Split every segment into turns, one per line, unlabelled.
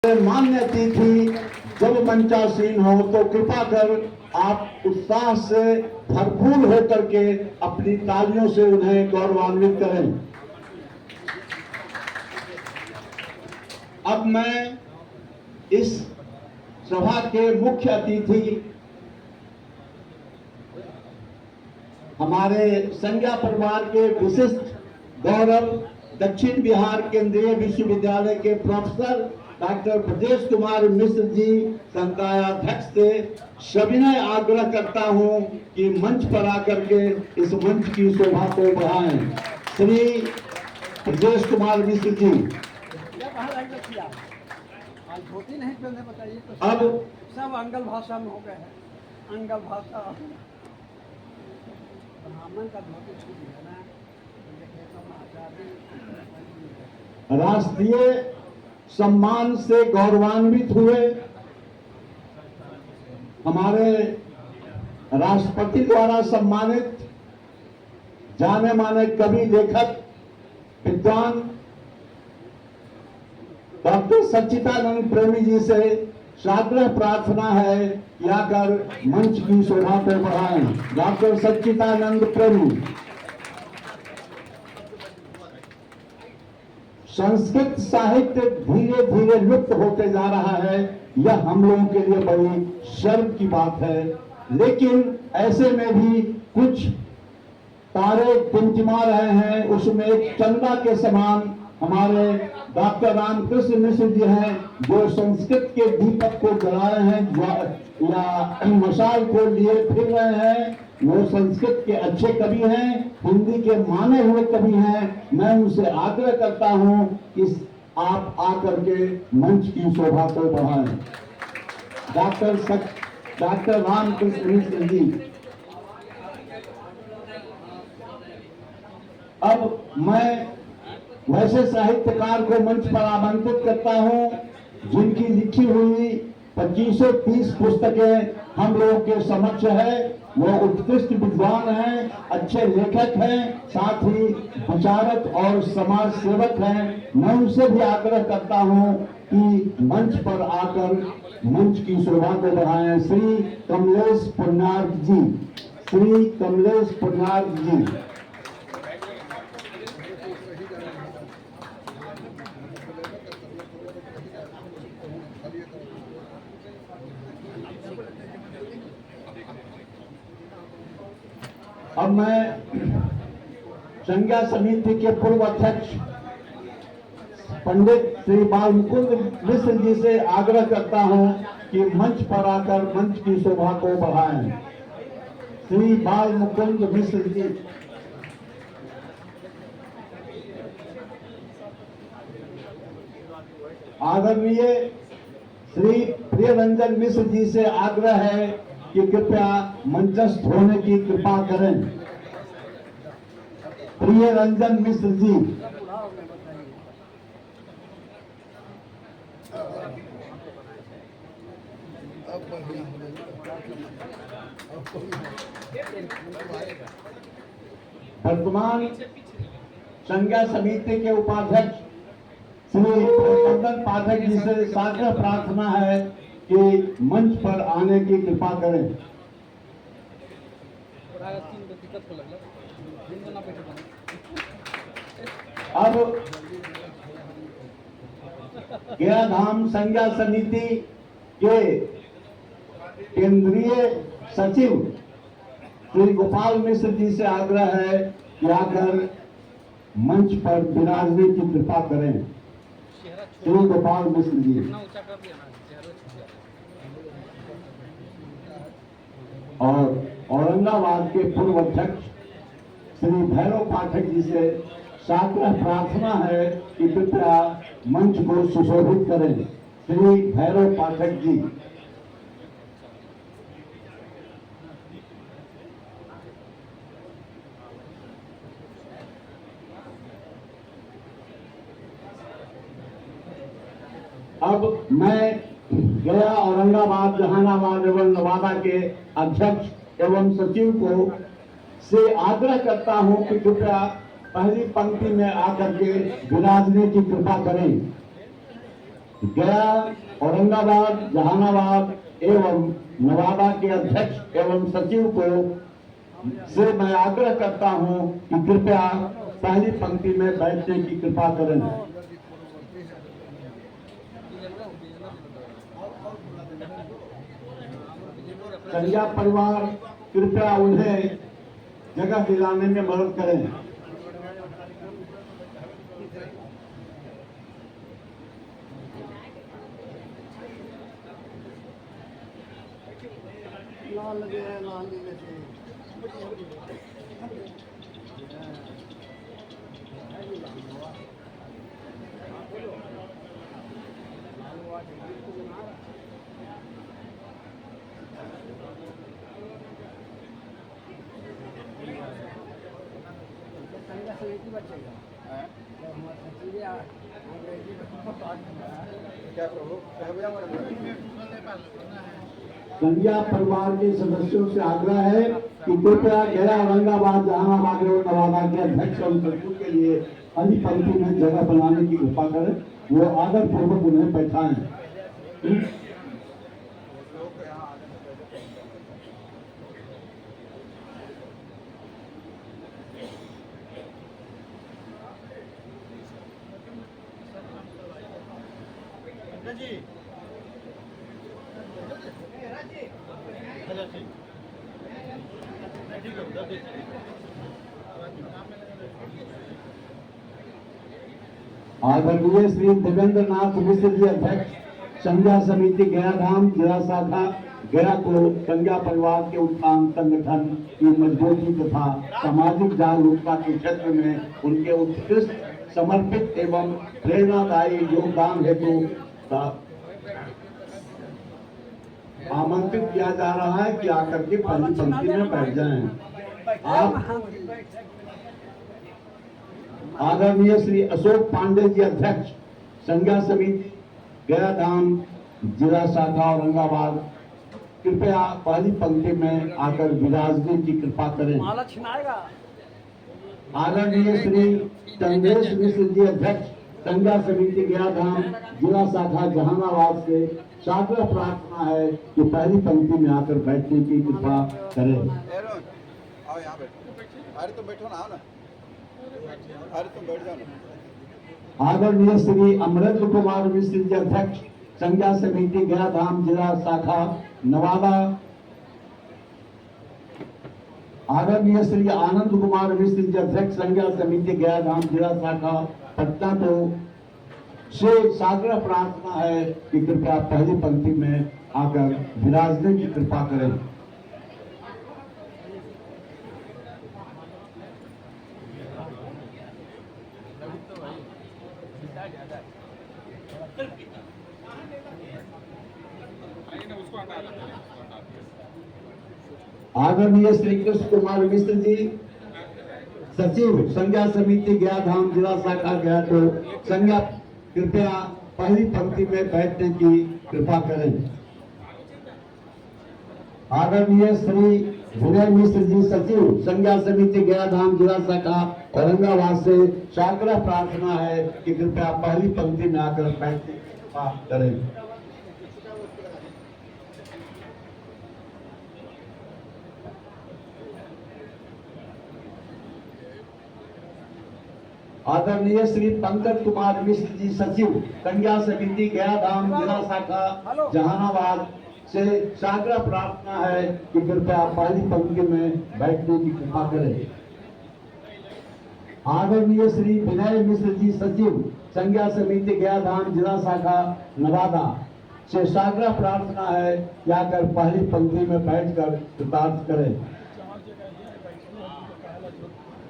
मान्य अतिथि जब मंचासीन हो तो कृपा कर आप उत्साह से भरपूर होकर के अपनी तालियों से उन्हें गौरवान्वित करें। अब मैं इस सभा के मुख्य अतिथि हमारे संज्ञा परिवार के विशिष्ट गौरव दक्षिण बिहार केंद्रीय विश्वविद्यालय के प्रोफेसर डॉक्टर ब्रजेश कुमार मिश्र जी संकायाध्यक्ष से सविनय आग्रह करता हूं कि मंच पर आकर के इस मंच की शोभा को बढ़ाएं। श्री ब्रजेश कुमार मिश्र जी। अब
सब अंगल भाषा में हो गए हैं। अंगल भाषा ब्राह्मण का धोती छूट गया ना।
राष्ट्रीय सम्मान से गौरवान्वित हुए हमारे राष्ट्रपति द्वारा सम्मानित जाने माने कवि लेखक विद्वान डॉक्टर सच्चिदानंद प्रेमी जी से सादर प्रार्थना है कि आकर मंच की शोभा को बढ़ाएं। डॉक्टर सच्चिदानंद प्रेमी। संस्कृत साहित्य धीरे धीरे लुप्त होते जा रहा है, यह हम लोगों के लिए बड़ी शर्म की बात है। लेकिन ऐसे में भी कुछ तारे टिमटिमा रहे हैं, उसमें एक चंदा के समान हमारे डॉक्टर रामकृष्ण मिश्र जी हैं, जो संस्कृत के दीपक को जला रहे हैं या मशाल को लिए फिर रहे हैं। वो संस्कृत के अच्छे कवि हैं, हिंदी के माने हुए कवि हैं। मैं उनसे आग्रह करता हूं कि आप आकर के मंच की शोभा को बढ़ाएं। डॉक्टर रामकृष्ण मिश्र जी। अब मैं वैसे साहित्यकार को मंच पर आमंत्रित करता हूं जिनकी लिखी हुई 2530 पुस्तकें हम लोगों के समक्ष है। वो उत्कृष्ट विद्वान हैं, अच्छे लेखक हैं, साथ ही विचारक और समाज सेवक हैं। मैं उनसे भी आग्रह करता हूं कि मंच पर आकर मंच की शोभा को बढ़ाएं। श्री कमलेश पुण्यार्क जी। श्री कमलेश पुण्यार्क जी। अब मैं संज्ञा समिति के पूर्व अध्यक्ष पंडित श्री बाल मुकुंद मिश्र जी से आग्रह करता हूं कि मंच पर आकर मंच की शोभा को बढ़ाएं। श्री बाल मुकुंद मिश्र जी। आदरणीय श्री प्रियरंजन मिश्र जी से आग्रह है कि कृपया मंचस्थ होने की कृपा करें। प्रियरंजन मिश्र जी। वर्तमान संज्ञा समिति के उपाध्यक्ष श्री हरचंदन पाठक जी से सादर प्रार्थना है कि मंच पर आने की कृपा करें। अब गया धाम संज्ञा समिति के केंद्रीय सचिव श्री गोपाल मिश्र जी से आग्रह है कि आकर मंच पर विराजने की कृपा करें। श्री गोपाल मिश्र जी। और औरंगाबाद के पूर्व अध्यक्ष श्री भैरव पाठक जी से सादर प्रार्थना है कि कृपया मंच को सुशोभित करें। श्री भैरव पाठक जी। अब मैं गया, औरंगाबाद, जहानाबाद एवं नवादा के अध्यक्ष एवं सचिव को से आग्रह करता हूं कि कृपया पहली पंक्ति में आकर के विराजने की कृपा करें। गया, औरंगाबाद, जहानाबाद एवं नवादा के अध्यक्ष एवं सचिव को से मैं आग्रह करता हूं कि कृपया पहली पंक्ति में बैठने की कृपा करें। संज्ञा परिवार कृपया उन्हें जगह दिलाने में मदद करें।
लाल लगे हैं, लाल नीले से।
संज्ञा परिवार के सदस्यों से आग्रह है कि कृपया गया, औरंगाबाद, जहानाबाद और नवादा के अध्यक्ष और सचिव के लिए पहली पंक्ति में जगह बनाने की कृपा करें। वो आदर पूर्वक उन्हें बैठाएं। आदरणीय श्री देवेंद्र नाथ मिश्र जी, अध्यक्ष संज्ञा समिति गया धाम जिला शाखा गया को संज्ञा परिवार के उत्थान, संगठन की मजबूती तथा सामाजिक जागरूकता के क्षेत्र में उनके उत्कृष्ट, समर्पित एवं प्रेरणादायी योगदान हेतु आमंत्रित किया जा रहा है कि आकर के पहली पंक्ति में बैठ जाएं। आप आदरणीय श्री अशोक पांडे जी, अध्यक्ष संज्ञा समिति गया धाम जिला शाखा औरंगाबाद, कृपया पहली पंक्ति में आकर विराजने की कृपा करें।
माला छिनाएगा।
आदरणीय श्री चंद्रेश मिश्र जी, अध्यक्ष संज्ञा समिति गया धाम जिला शाखा जहानाबाद से साग्रह प्रार्थना है कि पहली पंक्ति में आकर बैठने की कृपा करें।
आओ यहाँ बैठो। अरे तुम बैठो ना, आओ ना। अरे तुम बैठ जाओ ना।
आदरणीय श्री अमरेंद्र कुमार मिश्र जी, अध्यक्ष संज्ञा समिति गया धाम जिला शाखा नवादा। आदरणीय श्री आनंद कुमार मिश्र जी, अध्यक्ष संज्ञा समिति गया धाम जिला शाखा पटना को से साग्रह प्रार्थना है कि कृपया पहली पंक्ति में आकर विराजने की कृपा करें। आदरणीय श्री कृष्ण कुमार मिश्र जी, सचिव संज्ञा समिति गया धाम जिला शाखा गया को संज्ञा कृपया पहली पंक्ति में बैठने की कृपा करें। आदरणीय श्री विनय मिश्र जी, सचिव संज्ञा समिति गया धाम जिला शाखा औरंगाबाद से साग्रह प्रार्थना है कि कृपया पहली पंक्ति में आकर बैठने की कृपा करें। आदरणीय श्री पंकज कुमार मिश्र जी, सचिव संज्ञा समिति गया धाम जिला शाखा जहानाबाद से साग्रह प्रार्थना है कि कृपया पहली पंक्ति में बैठने की कृपा करें। आदरणीय श्री विनय मिश्र जी, सचिव संज्ञा समिति गया धाम जिला शाखा नवादा से साग्रह प्रार्थना है कि आकर पहली पंक्ति में बैठकर कृतार्थ करें।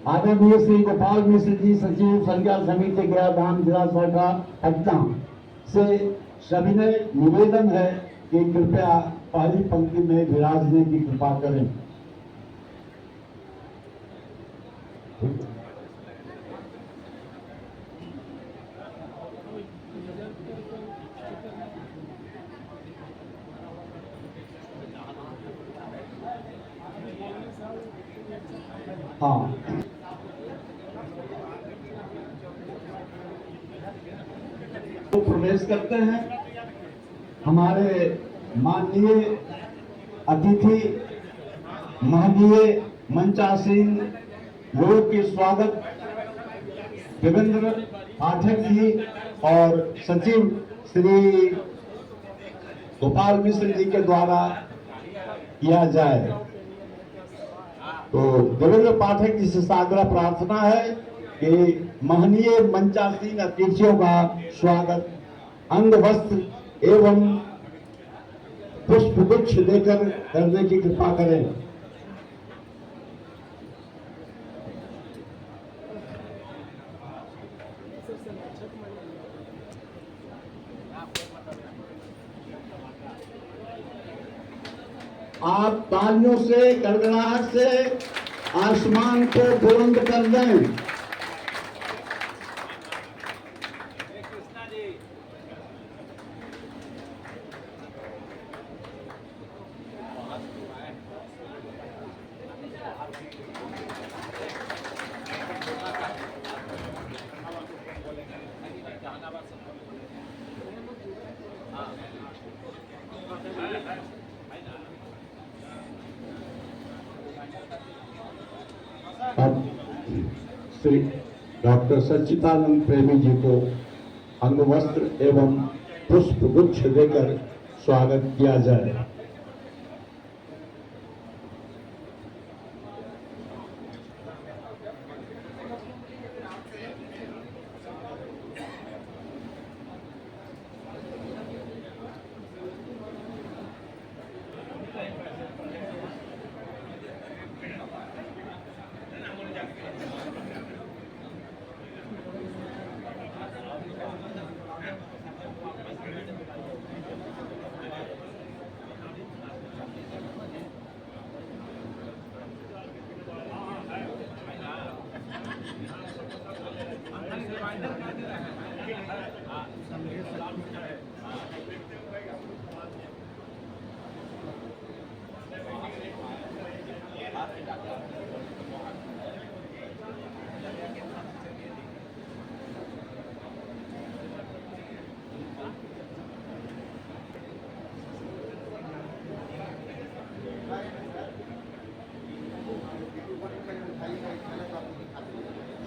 आदरणीय श्री गोपाल मिश्र जी, सचिव संज्ञा समिति गया धाम जिला शाखा पटना से सविनय निवेदन है कि कृपया पहली पंक्ति में विराजने की कृपा करें। हाँ, तो प्रवेश पेश करते हैं हमारे माननीय अतिथि महनीय मंचासीन लोगों के स्वागत देवेंद्र पाठक जी और सचिव श्री गोपाल मिश्र जी के द्वारा किया जाए। तो देवेंद्र पाठक जी से सादर प्रार्थना है कि महनीय मंचासीन अतिथियों का स्वागत अंग वस्त्र एवं पुष्प गुच्छ देकर करने की कृपा करें। आप तालियों से गड़गड़ाहट से आसमान को बुलंद कर दें। अब श्री डॉक्टर सच्चिदानंद प्रेमी जी को अंगवस्त्र एवं पुष्प गुच्छ देकर स्वागत किया जाए।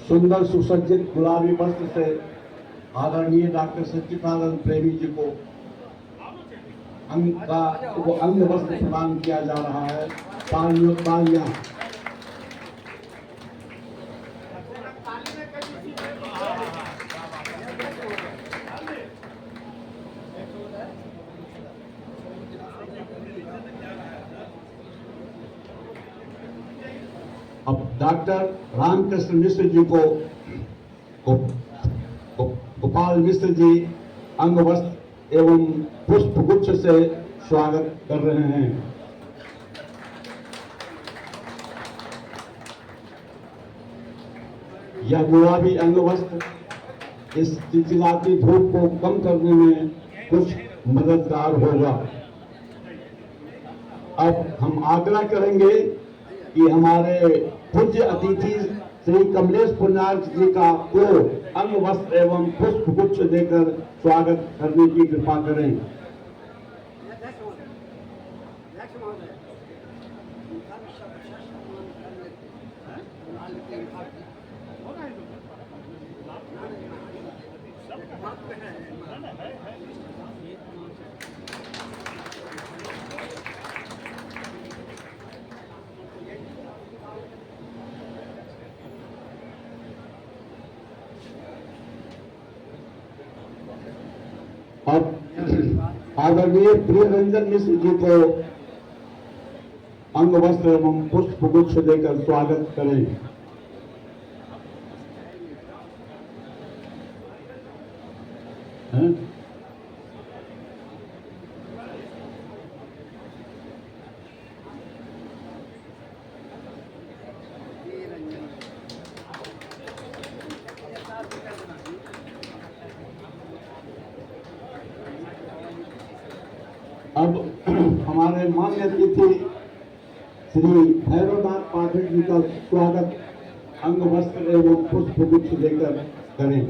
सुंदर सुसज्जित गुलाबी वस्त्र से आदरणीय डॉक्टर सच्चिदानंद प्रेमी जी को अंग वस्त्र प्रदान किया जा रहा है। तालियां। अब डॉक्टर रामकृष्ण मिश्र जी को गोपाल मिश्र जी अंग वस्त्र एवं पुष्प गुच्छ से स्वागत कर रहे हैं। यह गुलाबी अंग वस्त्र इस चिलचिलाती धूप को कम करने में कुछ मददगार होगा। अब हम आग्रह करेंगे कि हमारे पूज्य अतिथि श्री कमलेश पुण्यार्क जी का को अंग वस्त्र एवं पुष्प गुच्छ देकर स्वागत करने की कृपा करें। अब आदरणीय प्रियरंजन मिश्र जी को अंग वस्त्र एवं पुष्प गुच्छ देकर स्वागत करें। अब हमारे मान्य अतिथि श्री भैरवनाथ पाठक जी का स्वागत अंग वस्त्र एवं पुष्प गुच्छ देकर करें।